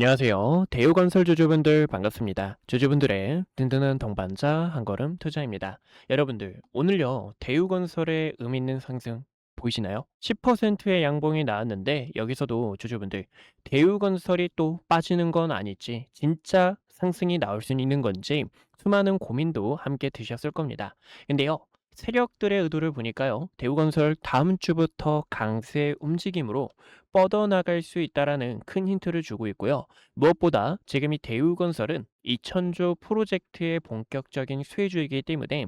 안녕하세요. 대우건설 주주분들 반갑습니다. 주주분들의 든든한 동반자 한걸음 투자입니다. 여러분들, 오늘요, 대우건설의 의미 있는 상승 보이시나요? 10%의 양봉이 나왔는데 여기서도 주주분들, 대우건설이 또 빠지는 건 아닐지, 진짜 상승이 나올 수 있는 건지 수많은 고민도 함께 드셨을 겁니다. 근데요, 세력들의 의도를 보니까요, 대우건설 다음 주부터 강세 움직임으로 뻗어나갈 수 있다라는 큰 힌트를 주고 있고요. 무엇보다 지금 이 대우건설은 2000조 프로젝트의 본격적인 수혜주이기 때문에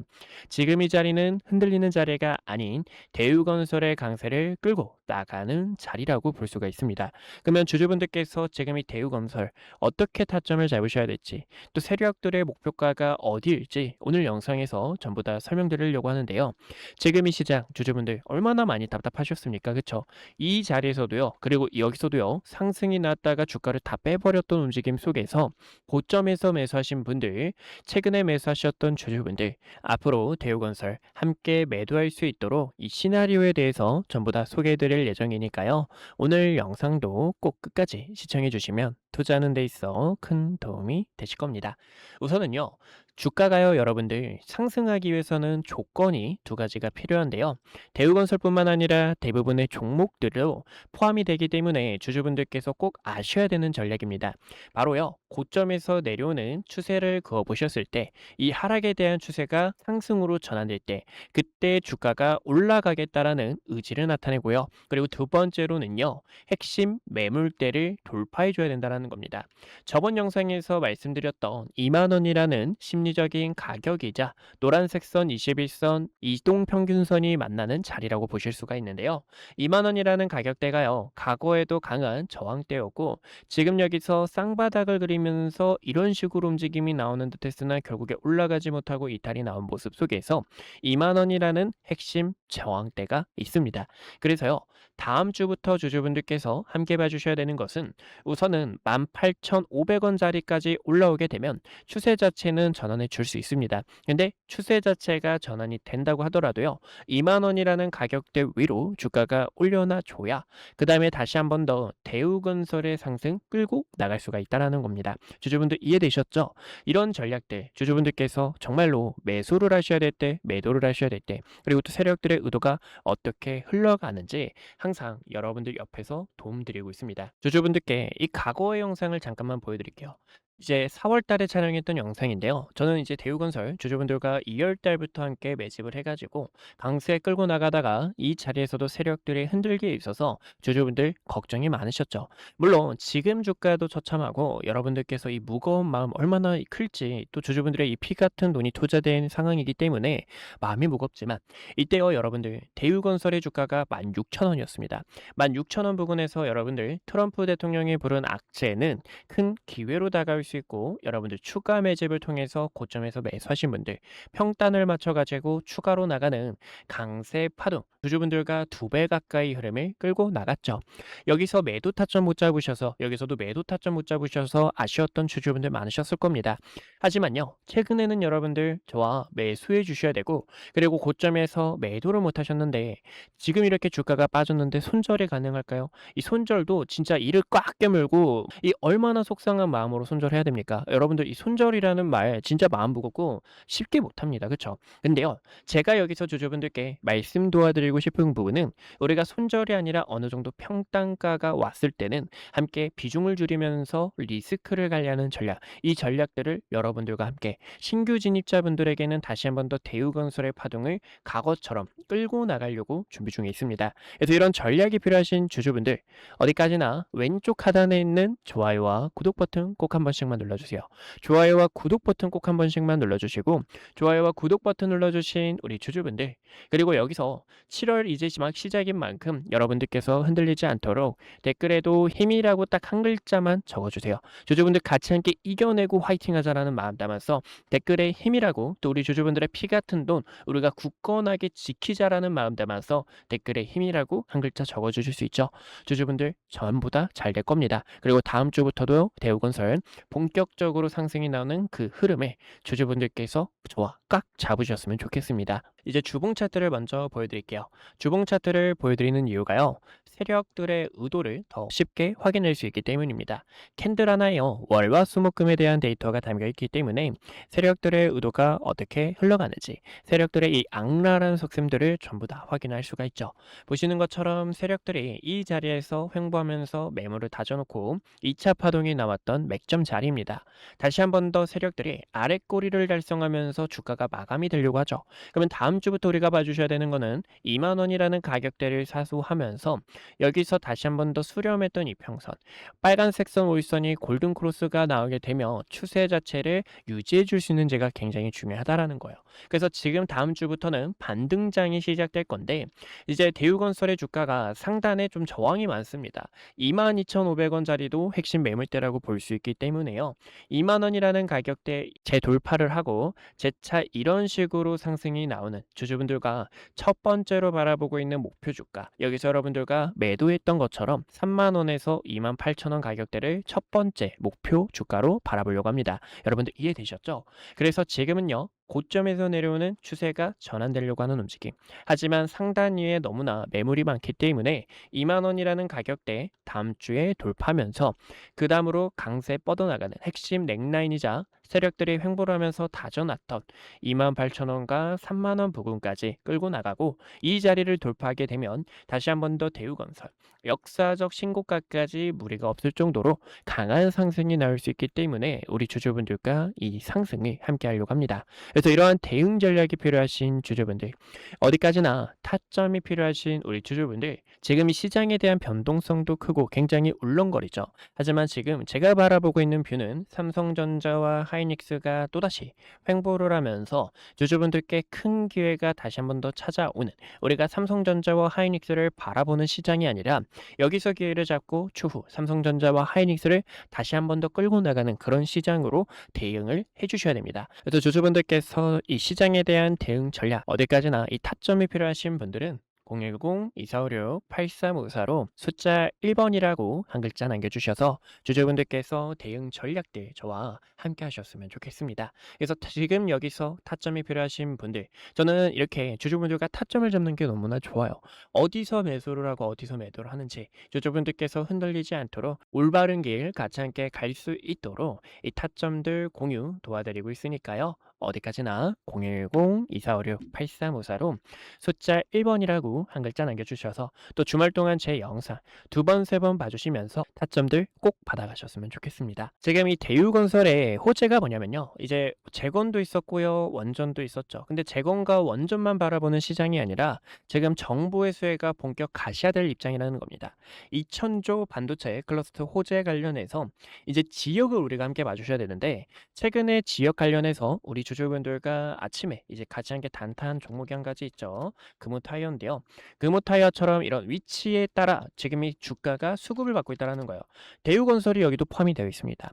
지금 이 자리는 흔들리는 자리가 아닌 대우건설의 강세를 끌고 나가는 자리라고 볼 수가 있습니다. 그러면 주주분들께서 지금 이 대우건설 어떻게 타점을 잡으셔야 될지, 또 세력들의 목표가가 어디일지 오늘 영상에서 전부 다 설명드리려고 하는데요. 지금 이 시장 주주분들 얼마나 많이 답답하셨습니까? 그쵸? 이 자리에서도요, 그리고 여기서도요, 상승이 났다가 주가를 다 빼버렸던 움직임 속에서 고점에서 매수하신 분들, 최근에 매수하셨던 주주분들, 앞으로 대우건설 함께 매도할 수 있도록 이 시나리오에 대해서 전부 다 소개해드릴 예정이니까요. 오늘 영상도 꼭 끝까지 시청해 주시면 투자하는 데 있어 큰 도움이 되실 겁니다. 우선은요, 주가가요, 여러분들 상승하기 위해서는 조건이 두 가지가 필요한데요. 대우건설뿐만 아니라 대부분의 종목들도 포함이 되기 때문에 주주분들께서 꼭 아셔야 되는 전략입니다. 바로요, 고점에서 내려오는 추세를 그어 보셨을 때, 이 하락에 대한 추세가 상승으로 전환될 때, 그때 주가가 올라가겠다라는 의지를 나타내고요. 그리고 두 번째로는요, 핵심 매물대를 돌파해 줘야 된다는 겁니다. 저번 영상에서 말씀드렸던 2만 원이라는 심리적인 가격이자 노란색 선 21선 이동평균선이 만나는 자리라고 보실 수가 있는데요. 2만 원이라는 가격대가요, 과거에도 강한 저항대였고 지금 여기서 쌍바닥을 그리면서 이런 식으로 움직임이 나오는 듯 했으나 결국에 올라가지 못하고 이탈이 나온 모습 속에서 2만 원이라는 핵심 저항대가 있습니다. 그래서요, 다음 주부터 주주분들께서 함께 봐주셔야 되는 것은, 우선은 18,500원짜리까지 올라오게 되면 추세 자체는 전환해 줄 수 있습니다. 근데 추세 자체가 전환이 된다고 하더라도요, 2만 원이라는 가격대 위로 주가가 올려놔 줘야 그 다음에 다시 한 번 더 대우건설의 상승 끌고 나갈 수가 있다는 겁니다. 주주분들 이해되셨죠? 이런 전략들 주주분들께서 정말로 매수를 하셔야 될 때, 매도를 하셔야 될 때, 그리고 또 세력들의 의도가 어떻게 흘러가는지 항상 여러분들 옆에서 도움드리고 있습니다. 주주분들께 이 과거의 영상을 잠깐만 보여드릴게요. 이제 4월 달에 촬영했던 영상인데요. 저는 이제 대우건설 주주분들과 2월 달부터 함께 매집을 해가지고 강세 끌고 나가다가 이 자리에서도 세력들이 흔들기에 있어서 주주분들 걱정이 많으셨죠. 물론 지금 주가도 처참하고 여러분들께서 이 무거운 마음 얼마나 클지, 또 주주분들의 이 피 같은 돈이 투자된 상황이기 때문에 마음이 무겁지만, 이때요, 여러분들 대우건설의 주가가 16,000원이었습니다. 16,000원 부근에서 여러분들 트럼프 대통령이 부른 악재는 큰 기회로 다가올 수 있고, 여러분들 추가 매집을 통해서 고점에서 매수하신 분들 평단을 맞춰가지고 추가로 나가는 강세 파동, 주주분들과 2배 가까이 흐름을 끌고 나갔죠. 여기서 매도 타점 못 잡으셔서, 여기서도 매도 타점 못 잡으셔서 아쉬웠던 주주분들 많으셨을 겁니다. 하지만요, 최근에는 여러분들 저와 매수해 주셔야 되고, 그리고 고점에서 매도를 못 하셨는데 지금 이렇게 주가가 빠졌는데 손절이 가능할까요? 이 손절도 진짜 이를 꽉 깨물고, 이 얼마나 속상한 마음으로 손절해야 됩니까? 여러분들 이 손절이라는 말 진짜 마음 무겁고 쉽게 못 합니다. 그쵸? 근데요, 제가 여기서 주주분들께 말씀 도와드리고 싶은 부분은, 우리가 손절이 아니라 어느 정도 평단가가 왔을 때는 함께 비중을 줄이면서 리스크를 관리하는 전략, 이 전략들을 여러분들과 함께 신규 진입자분들에게는 다시 한 번 더 대우건설의 파동을 과거처럼 끌고 나가려고 준비 중에 있습니다. 그래서 이런 전략이 필요하신 주주분들, 어디까지나 왼쪽 하단에 있는 좋아요와 구독 버튼 꼭 한 번씩만 눌러주세요. 좋아요와 구독 버튼 꼭 한 번씩만 눌러주시고, 좋아요와 구독 버튼 눌러주신 우리 주주분들, 그리고 여기서 7월 이제 막 시작인 만큼 여러분들께서 흔들리지 않도록 댓글에도 힘이라고 딱 한 글자만 적어주세요. 주주분들 같이 함께 이겨내고 화이팅 하자라는 마음 담아서 댓글에 힘이라고, 또 우리 주주분들의 피 같은 돈 우리가 굳건하게 지키자라는 마음 담아서 댓글에 힘이라고 한 글자 적어주실 수 있죠. 주주분들 전부 다 잘 될 겁니다. 그리고 다음 주부터도 대우건설 본격적으로 상승이 나오는 그 흐름에 주주분들께서 저와 꽉 잡으셨으면 좋겠습니다. 이제 주봉 차트를 먼저 보여드릴게요. 주봉 차트를 보여드리는 이유가요. 세력들의 의도를 더 쉽게 확인할 수 있기 때문입니다. 캔들 하나에요. 월화 수목금에 대한 데이터가 담겨 있기 때문에 세력들의 의도가 어떻게 흘러가는지, 세력들의 이 악랄한 속셈들을 전부 다 확인할 수가 있죠. 보시는 것처럼 세력들이 이 자리에서 횡보하면서 매물을 다져놓고 2차 파동이 나왔던 맥점 자리입니다. 다시 한 번 더 세력들이 아랫꼬리를 달성하면서 주가가 마감이 되려고 하죠. 그러면 다음 주부터 우리가 봐주셔야 되는 거는 2만 원이라는 가격대를 사수하면서 여기서 다시 한 번 더 수렴했던 이평선, 빨간색 선 올선이 골든 크로스가 나오게 되면 추세 자체를 유지해 줄 수 있는 제가 굉장히 중요하다라는 거예요. 그래서 지금 다음 주부터는 반등장이 시작될 건데 이제 대우건설의 주가가 상단에 좀 저항이 많습니다. 22,500원짜리도 핵심 매물대라고 볼 수 있기 때문에요. 2만 원이라는 가격대 재돌파를 하고 재차 이런 식으로 상승이 나오는 주주분들과 첫 번째로 바라보고 있는 목표 주가, 여기서 여러분들과 매도했던 것처럼 3만 원에서 2만 8천 원 가격대를 첫 번째 목표 주가로 바라보려고 합니다. 여러분들 이해되셨죠? 그래서 지금은요, 고점에서 내려오는 추세가 전환되려고 하는 움직임. 하지만 상단 위에 너무나 매물이 많기 때문에 2만 원이라는 가격대 다음 주에 돌파하면서 그 다음으로 강세 뻗어나가는 핵심 넥라인이자 세력들이 횡보를 하면서 다져놨던 28,000원과 3만원 부근까지 끌고 나가고 이 자리를 돌파하게 되면 다시 한 번 더 대우건설 역사적 신고가까지 무리가 없을 정도로 강한 상승이 나올 수 있기 때문에 우리 주주분들과 이 상승을 함께 하려고 합니다. 그래서 이러한 대응 전략이 필요하신 주주분들, 어디까지나 타점이 필요하신 우리 주주분들, 지금 이 시장에 대한 변동성도 크고 굉장히 울렁거리죠. 하지만 지금 제가 바라보고 있는 뷰는 삼성전자와 하이닉스가 또다시 횡보를 하면서 주주분들께 큰 기회가 다시 한 번 더 찾아오는, 우리가 삼성전자와 하이닉스를 바라보는 시장이 아니라 여기서 기회를 잡고 추후 삼성전자와 하이닉스를 다시 한 번 더 끌고 나가는 그런 시장으로 대응을 해주셔야 됩니다. 그래서 주주분들께서 이 시장에 대한 대응 전략, 어디까지나 이 타점이 필요하신 분들은 010-2456-8354로 숫자 1번이라고 한 글자 남겨주셔서 주주분들께서 대응 전략들 저와 함께 하셨으면 좋겠습니다. 그래서 지금 여기서 타점이 필요하신 분들, 저는 이렇게 주주분들과 타점을 잡는 게 너무나 좋아요. 어디서 매수를 하고 어디서 매도를 하는지 주주분들께서 흔들리지 않도록 올바른 길 같이 함께 갈 수 있도록 이 타점들 공유 도와드리고 있으니까요. 어디까지나 010-2456-8354로 숫자 1번이라고 한 글자 남겨주셔서 또 주말 동안 제 영상 2번, 3번 봐주시면서 타점들 꼭 받아가셨으면 좋겠습니다. 지금 이 대우건설의 호재가 뭐냐면요. 이제 재건도 있었고요. 원전도 있었죠. 근데 재건과 원전만 바라보는 시장이 아니라 지금 정부의 수혜가 본격 가시화될 입장이라는 겁니다. 2천조 반도체 클러스터 호재 관련해서 이제 지역을 우리가 함께 봐주셔야 되는데 최근에 지역 관련해서 우리 주주분들과 아침에 이제 같이 함께 단타한 종목이 한 가지 있죠. 금호타이어인데요. 금호타이어처럼 이런 위치에 따라 지금 이 주가가 수급을 받고 있다는 거예요. 대우건설이 여기도 포함이 되어 있습니다.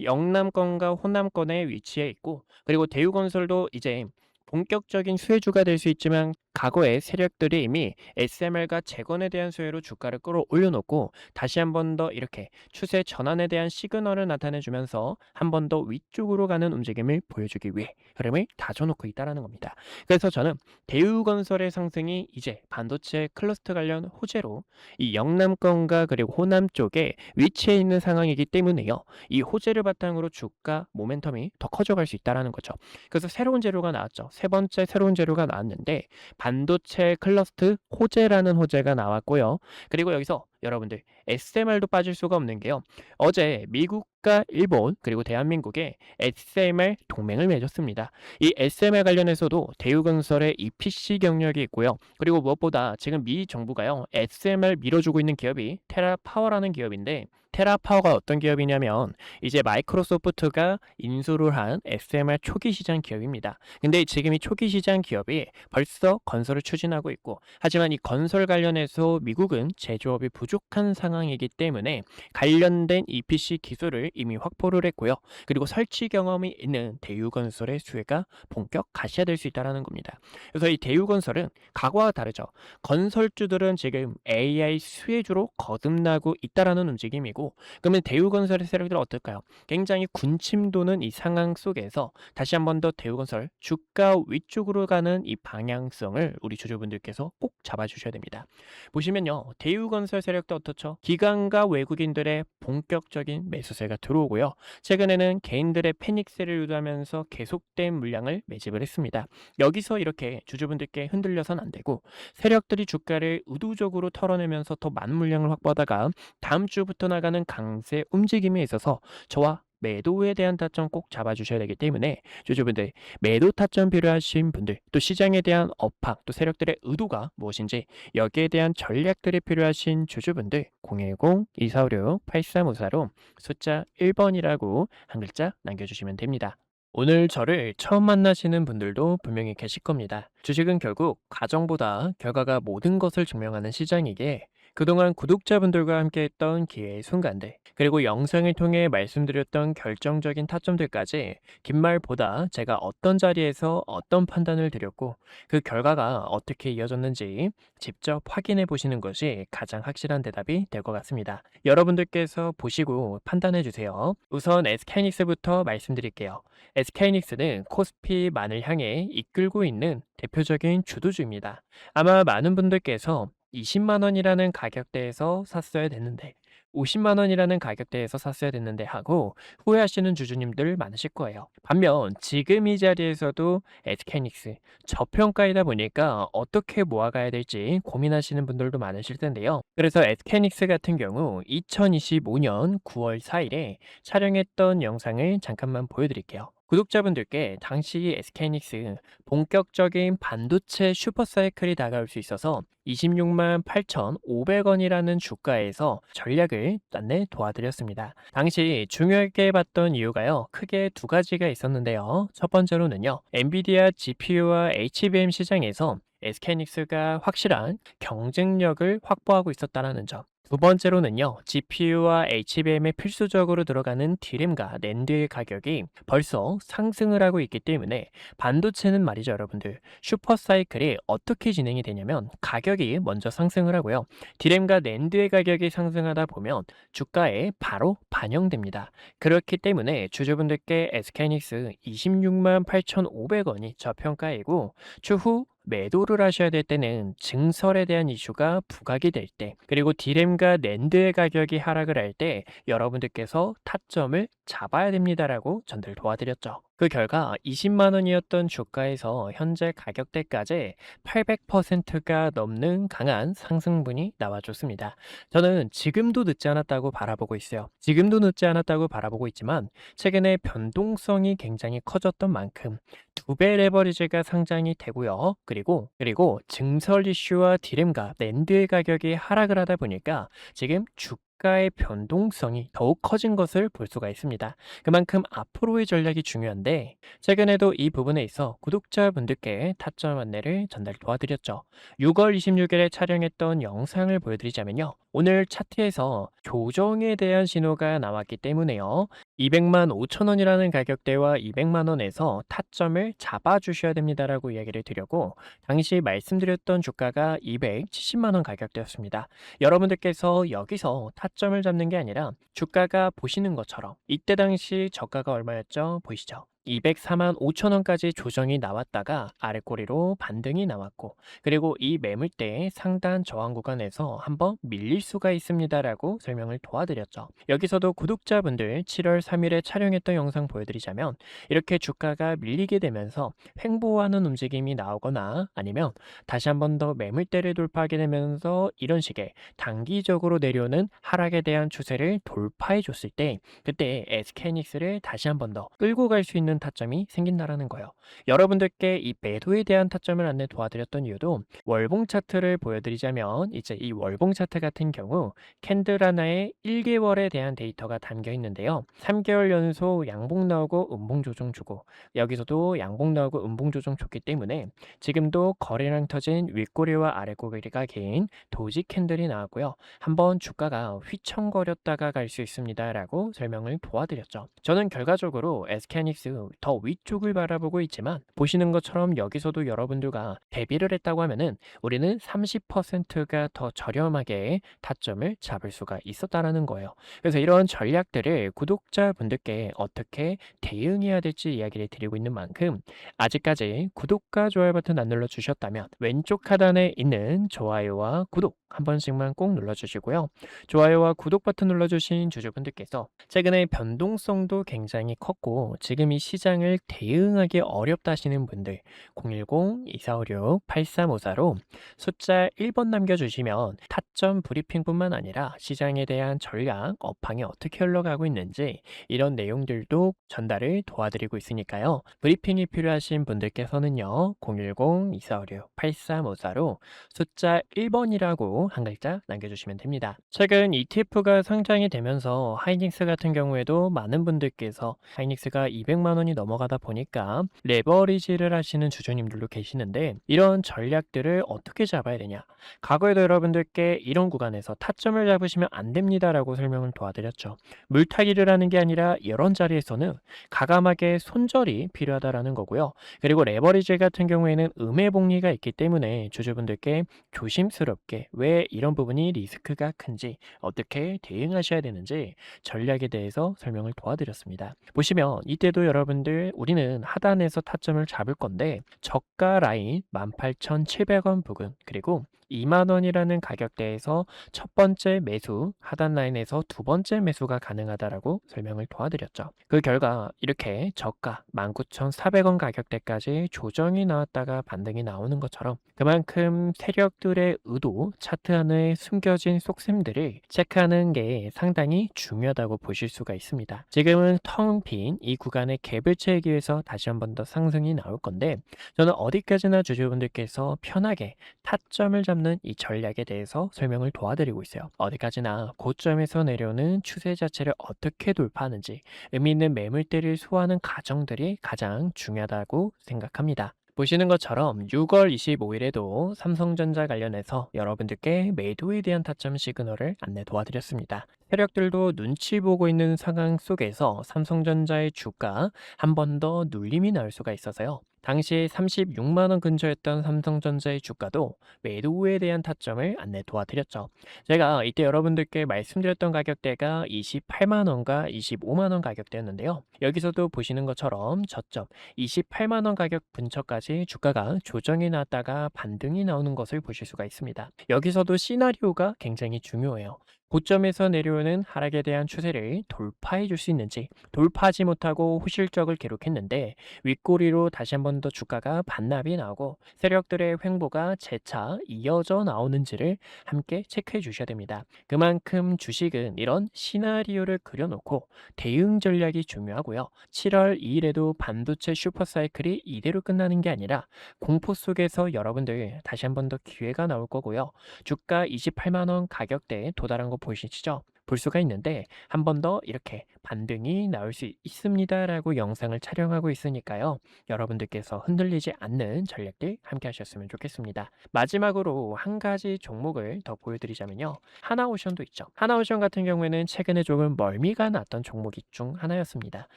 영남권과 호남권에 위치해 있고, 그리고 대우건설도 이제 본격적인 수혜주가 될 수 있지만 과거의 세력들이 이미 SMR과 재건에 대한 수혜로 주가를 끌어올려 놓고 다시 한 번 더 이렇게 추세 전환에 대한 시그널을 나타내 주면서 한 번 더 위쪽으로 가는 움직임을 보여주기 위해 흐름을 다져놓고 있다는 겁니다. 그래서 저는 대우건설의 상승이 이제 반도체 클러스터 관련 호재로 이 영남권과 그리고 호남 쪽에 위치해 있는 상황이기 때문에요. 이 호재를 바탕으로 주가 모멘텀이 더 커져갈 수 있다는 거죠. 그래서 새로운 재료가 나왔죠. 세 번째 새로운 재료가 나왔는데 반도체 클러스터 호재라는 호재가 나왔고요. 그리고 여기서 여러분들 SMR도 빠질 수가 없는 게요. 어제 미국과 일본 그리고 대한민국의 SMR 동맹을 맺었습니다. 이 SMR 관련해서도 대우건설의 EPC 경력이 있고요. 그리고 무엇보다 지금 미 정부가요. SMR 밀어주고 있는 기업이 테라파워라는 기업인데, 테라파워가 어떤 기업이냐면 이제 마이크로소프트가 인수를 한 SMR 초기 시장 기업입니다. 근데 지금 이 초기 시장 기업이 벌써 건설을 추진하고 있고, 하지만 이 건설 관련해서 미국은 제조업이 부족 부족한 상황이기 때문에 관련된 EPC 기술을 이미 확보를 했고요. 그리고 설치 경험이 있는 대우건설의 수혜가 본격 가시화될 수 있다는 겁니다. 그래서 이 대우건설은 과거와 다르죠. 건설주들은 지금 AI 수혜주로 거듭나고 있다라는 움직임이고, 그러면 대우건설의 세력들은 어떨까요? 굉장히 군침 도는 이 상황 속에서 다시 한 번 더 대우건설 주가 위쪽으로 가는 이 방향성을 우리 주주분들께서 꼭 잡아주셔야 됩니다. 보시면요, 대우건설 세력도 어떻죠? 기관과 외국인들의 본격적인 매수세가 들어오고요. 최근에는 개인들의 패닉세를 유도하면서 계속된 물량을 매집을 했습니다. 여기서 이렇게 주주분들께 흔들려선 안 되고, 세력들이 주가를 의도적으로 털어내면서 더 많은 물량을 확보하다가 다음 주부터 나가는 강세 움직임에 있어서 저와 매도에 대한 타점 꼭 잡아주셔야 되기 때문에 주주분들, 매도 타점 필요하신 분들, 또 시장에 대한 업황, 또 세력들의 의도가 무엇인지 여기에 대한 전략들이 필요하신 주주분들 010-2456-8354로 숫자 1번이라고 한 글자 남겨주시면 됩니다. 오늘 저를 처음 만나시는 분들도 분명히 계실 겁니다. 주식은 결국 과정보다 결과가 모든 것을 증명하는 시장이기에 그동안 구독자분들과 함께했던 기회의 순간들, 그리고 영상을 통해 말씀드렸던 결정적인 타점들까지 긴 말보다 제가 어떤 자리에서 어떤 판단을 드렸고 그 결과가 어떻게 이어졌는지 직접 확인해 보시는 것이 가장 확실한 대답이 될 것 같습니다. 여러분들께서 보시고 판단해 주세요. 우선 SK하이닉스부터 말씀드릴게요. SK하이닉스는 코스피만을 향해 이끌고 있는 대표적인 주도주입니다. 아마 많은 분들께서 20만 원이라는 가격대에서 샀어야 됐는데 50만 원이라는 가격대에서 샀어야 됐는데 하고 후회하시는 주주님들 많으실 거예요. 반면 지금 이 자리에서도 SK하이닉스 저평가이다 보니까 어떻게 모아가야 될지 고민하시는 분들도 많으실 텐데요. 그래서 SK하이닉스 같은 경우 2025년 9월 4일에 촬영했던 영상을 잠깐만 보여드릴게요. 구독자분들께 당시 SK하이닉스 본격적인 반도체 슈퍼사이클이 다가올 수 있어서 26만 8,500원이라는 주가에서 전략을 안내 도와드렸습니다. 당시 중요하게 봤던 이유가요, 크게 두 가지가 있었는데요. 첫 번째로는요, 엔비디아 GPU와 HBM 시장에서 SK하이닉스가 확실한 경쟁력을 확보하고 있었다는 점. 두 번째로는요, GPU와 HBM에 필수적으로 들어가는 D램과 낸드의 가격이 벌써 상승을 하고 있기 때문에 반도체는 말이죠, 여러분들. 슈퍼사이클이 어떻게 진행이 되냐면 가격이 먼저 상승을 하고요. D램과 낸드의 가격이 상승하다 보면 주가에 바로 반영됩니다. 그렇기 때문에 주주분들께 SK하이닉스 26만 8,500원이 저평가이고 추후 매도를 하셔야 될 때는 증설에 대한 이슈가 부각이 될 때, 그리고 D램과 낸드의 가격이 하락을 할 때 여러분들께서 타점을 잡아야 됩니다라고 전달 도와드렸죠. 그 결과 20만 원이었던 주가에서 현재 가격대까지 800%가 넘는 강한 상승분이 나와줬습니다. 저는 지금도 늦지 않았다고 바라보고 있어요. 지금도 늦지 않았다고 바라보고 있지만 최근에 변동성이 굉장히 커졌던 만큼 2배 레버리지가 상장이 되고요. 그리고 증설 이슈와 D램과 낸드의 가격이 하락을 하다 보니까 지금 주가의 변동성이 더욱 커진 것을 볼 수가 있습니다. 그만큼 앞으로의 전략이 중요한데 최근에도 이 부분에 있어 구독자분들께 타점 안내를 전달 도와드렸죠. 6월 26일에 촬영했던 영상을 보여드리자면요, 오늘 차트에서 조정에 대한 신호가 나왔기 때문에요, 200만 5천 원이라는 가격대와 200만 원에서 타점을 잡아주셔야 됩니다라고 이야기를 드렸고, 당시 말씀드렸던 주가가 270만 원 가격대였습니다. 여러분들께서 여기서 타점을 잡는 게 아니라 주가가 보시는 것처럼 이때 당시 저가가 얼마였죠? 보이시죠? 204만 5천 원까지 조정이 나왔다가 아래꼬리로 반등이 나왔고, 그리고 이 매물대의 상단 저항 구간에서 한번 밀릴 수가 있습니다라고 설명을 도와드렸죠. 여기서도 구독자분들 7월 3일에 촬영했던 영상 보여드리자면 이렇게 주가가 밀리게 되면서 횡보하는 움직임이 나오거나 아니면 다시 한 번 더 매물대를 돌파하게 되면서 이런 식의 단기적으로 내려오는 하락에 대한 추세를 돌파해 줬을 때 그때 SK하이닉스를 다시 한 번 더 끌고 갈 수 있는 있는 타점이 생긴다라는 거예요. 여러분들께 이 매도에 대한 타점을 안내 도와드렸던 이유도 월봉 차트를 보여드리자면 이제 이 월봉 차트 같은 경우 캔들 하나에 1개월에 대한 데이터가 담겨 있는데요. 3개월 연속 양봉 나오고 음봉 조정 주고 여기서도 양봉 나오고 음봉 조정 줬기 때문에 지금도 거래량 터진 윗꼬리와 아랫꼬리가 긴 도지 캔들이 나왔고요. 한번 주가가 휘청거렸다가 갈 수 있습니다라고 설명을 도와드렸죠. 저는 결과적으로 SK하이닉스 더 위쪽을 바라보고 있지만 보시는 것처럼 여기서도 여러분들과 대비를 했다고 하면은 우리는 30%가 더 저렴하게 타점을 잡을 수가 있었다라는 거예요. 그래서 이런 전략들을 구독자분들께 어떻게 대응해야 될지 이야기를 드리고 있는 만큼 아직까지 구독과 좋아요 버튼 안 눌러주셨다면 왼쪽 하단에 있는 좋아요와 구독 한 번씩만 꼭 눌러주시고요. 좋아요와 구독 버튼 눌러주신 주주분들께서 최근에 변동성도 굉장히 컸고 지금 이 시장을 대응하기 어렵다 하시는 분들 010-2456-8354로 숫자 1번 남겨주시면 타점 브리핑뿐만 아니라 시장에 대한 전략, 업황이 어떻게 흘러가고 있는지 이런 내용들도 전달을 도와드리고 있으니까요. 브리핑이 필요하신 분들께서는요. 010-2456-8354로 숫자 1번이라고 한 글자 남겨주시면 됩니다. 최근 ETF가 상장이 되면서 하이닉스 같은 경우에도 많은 분들께서 하이닉스가 200만 원이 넘어가다 보니까 레버리지를 하시는 주주님들도 계시는데 이런 전략들을 어떻게 잡아야 되냐. 과거에도 여러분들께 이런 구간에서 타점을 잡으시면 안 됩니다라고 설명을 도와드렸죠. 물타기를 하는 게 아니라 이런 자리에서는 가감하게 손절이 필요하다라는 거고요. 그리고 레버리지 같은 경우에는 음해복리가 있기 때문에 주주분들께 조심스럽게 왜 이런 부분이 리스크가 큰지 어떻게 대응하셔야 되는지 전략에 대해서 설명을 도와드렸습니다. 보시면 이때도 여러분들 우리는 하단에서 타점을 잡을 건데 저가 라인 18,700원 부근 그리고 2만 원이라는 가격대에서 첫 번째 매수, 하단 라인에서 두 번째 매수가 가능하다라고 설명을 도와드렸죠. 그 결과 이렇게 저가 19,400원 가격대까지 조정이 나왔다가 반등이 나오는 것처럼 그만큼 세력들의 의도, 차트 안에 숨겨진 속셈들을 체크하는 게 상당히 중요하다고 보실 수가 있습니다. 지금은 텅 빈 이 구간의 갭을 채우기 위해서 다시 한 번 더 상승이 나올 건데 저는 어디까지나 주주분들께서 편하게 타점을 잡는 이 전략에 대해서 설명을 도와드리고 있어요. 어디까지나 고점에서 내려오는 추세 자체를 어떻게 돌파하는지 의미 있는 매물대를 소화하는 과정들이 가장 중요하다고 생각합니다. 보시는 것처럼 6월 25일에도 삼성전자 관련해서 여러분들께 매도에 대한 타점 시그널을 안내 도와드렸습니다. 세력들도 눈치 보고 있는 상황 속에서 삼성전자의 주가 한 번 더 눌림이 나올 수가 있어서요. 당시 36만 원 근처였던 삼성전자의 주가도 매도에 대한 타점을 안내 도와드렸죠. 제가 이때 여러분들께 말씀드렸던 가격대가 28만 원과 25만 원 가격대였는데요. 여기서도 보시는 것처럼 저점 28만 원 가격 근처까지 주가가 조정이 나왔다가 반등이 나오는 것을 보실 수가 있습니다. 여기서도 시나리오가 굉장히 중요해요. 고점에서 내려오는 하락에 대한 추세를 돌파해 줄 수 있는지 돌파하지 못하고 후실적을 기록했는데 윗꼬리로 다시 한 번 더 주가가 반납이 나오고 세력들의 횡보가 재차 이어져 나오는지를 함께 체크해 주셔야 됩니다. 그만큼 주식은 이런 시나리오를 그려놓고 대응 전략이 중요하고요. 7월 2일에도 반도체 슈퍼사이클이 이대로 끝나는 게 아니라 공포 속에서 여러분들 다시 한 번 더 기회가 나올 거고요. 주가 28만 원 가격대에 도달한 거 보이시죠? 볼 수가 있는데 한 번 더 이렇게 반등이 나올 수 있습니다라고 영상을 촬영하고 있으니까요. 여러분들께서 흔들리지 않는 전략들 함께 하셨으면 좋겠습니다. 마지막으로 한 가지 종목을 더 보여드리자면요. 하나오션도 있죠. 하나오션 같은 경우에는 최근에 조금 멀미가 났던 종목 중 하나였습니다.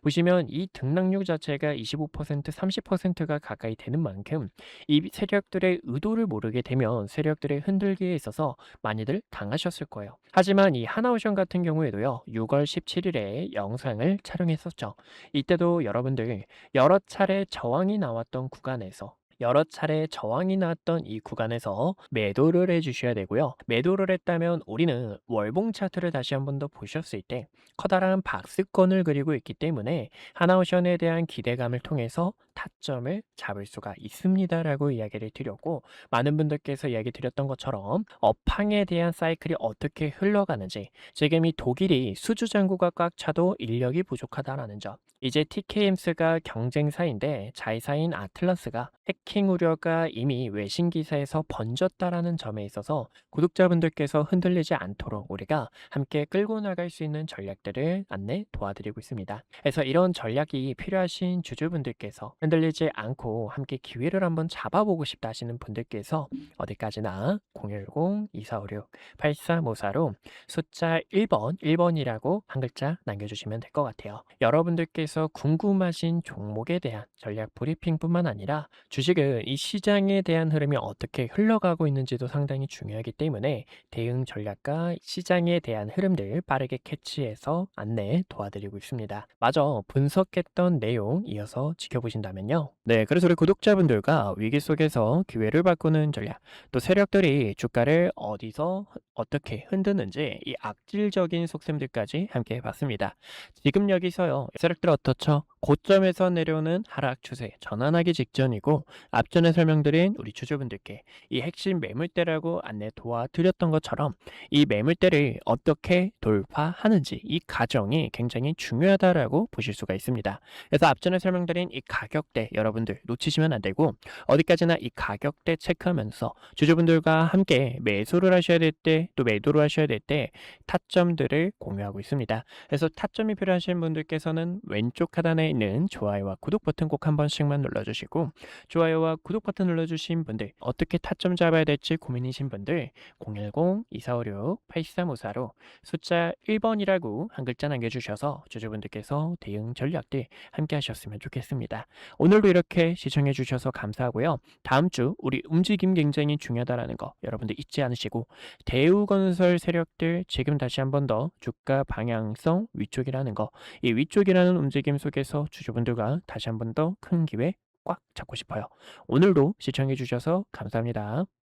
보시면 이 등락률 자체가 25%, 30%가 가까이 되는 만큼 이 세력들의 의도를 모르게 되면 세력들의 흔들기에 있어서 많이들 당하셨을 거예요. 하지만 이 하나오션 같은 경우에도요. 6월 17일에 영상을 촬영했었죠. 이때도 여러분들 여러 차례 저항이 나왔던 구간에서 이 구간에서 매도를 해주셔야 되고요. 매도를 했다면 우리는 월봉 차트를 다시 한 번 더 보셨을 때 커다란 박스권을 그리고 있기 때문에 하나오션에 대한 기대감을 통해서 타점을 잡을 수가 있습니다라고 이야기를 드렸고, 많은 분들께서 이야기 드렸던 것처럼 업황에 대한 사이클이 어떻게 흘러가는지, 지금 이 독일이 수주 잔고가 꽉 차도 인력이 부족하다라는 점, 이제 TKMS가 경쟁사인데 자회사인 아틀라스가 해킹 우려가 이미 외신 기사에서 번졌다라는 점에 있어서 구독자분들께서 흔들리지 않도록 우리가 함께 끌고 나갈 수 있는 전략들을 안내 도와드리고 있습니다. 그래서 이런 전략이 필요하신 주주분들께서 흔들리지 않고 함께 기회를 한번 잡아보고 싶다 하시는 분들께서 어디까지나 010-2456-8354로 숫자 1번이라고 한 글자 남겨주시면 될 것 같아요. 여러분들께서 궁금하신 종목에 대한 전략 브리핑뿐만 아니라 주식은 이 시장에 대한 흐름이 어떻게 흘러가고 있는지도 상당히 중요하기 때문에 대응 전략과 시장에 대한 흐름들 빠르게 캐치해서 안내 도와드리고 있습니다. 마저 분석했던 내용 이어서 지켜보신다면요. 네, 그래서 우리 구독자분들과 위기 속에서 기회를 바꾸는 전략, 또 세력들이 주가를 어디서 어떻게 흔드는지 이 악질적인 속셈들까지 함께 봤습니다. 지금 여기서요, 세력들 어떻죠? 고점에서 내려오는 하락 추세 전환하기 직전이고, 앞전에 설명드린 우리 주주분들께 이 핵심 매물대라고 안내 도와드렸던 것처럼 이 매물대를 어떻게 돌파하는지 이 과정이 굉장히 중요하다라고 보실 수가 있습니다. 그래서 앞전에 설명드린 이 가격대 여러분들 놓치시면 안 되고, 어디까지나 이 가격대 체크하면서 주주분들과 함께 매수를 하셔야 될 때, 또 매도를 하셔야 될 때 타점들을 공유하고 있습니다. 그래서 타점이 필요하신 분들께서는 왼쪽 하단에 있는 좋아요와 구독 버튼 꼭 한 번씩만 눌러주시고, 좋아요와 구독 버튼 눌러주신 분들, 어떻게 타점 잡아야 될지 고민이신 분들 010-2456-8354로 숫자 1번이라고 한 글자 남겨주셔서 주주분들께서 대응 전략들 함께 하셨으면 좋겠습니다. 오늘도 이렇게 시청해 주셔서 감사하고요. 다음 주 우리 움직임 굉장히 중요하다라는 거 여러분들 잊지 않으시고, 대우건설 세력들 지금 다시 한 번 더 주가 방향성 위쪽이라는 거, 이 위쪽이라는 움직임 속에서 주주분들과 다시 한 번 더 큰 기회 꽉 잡고 싶어요. 오늘도 시청해 주셔서 감사합니다.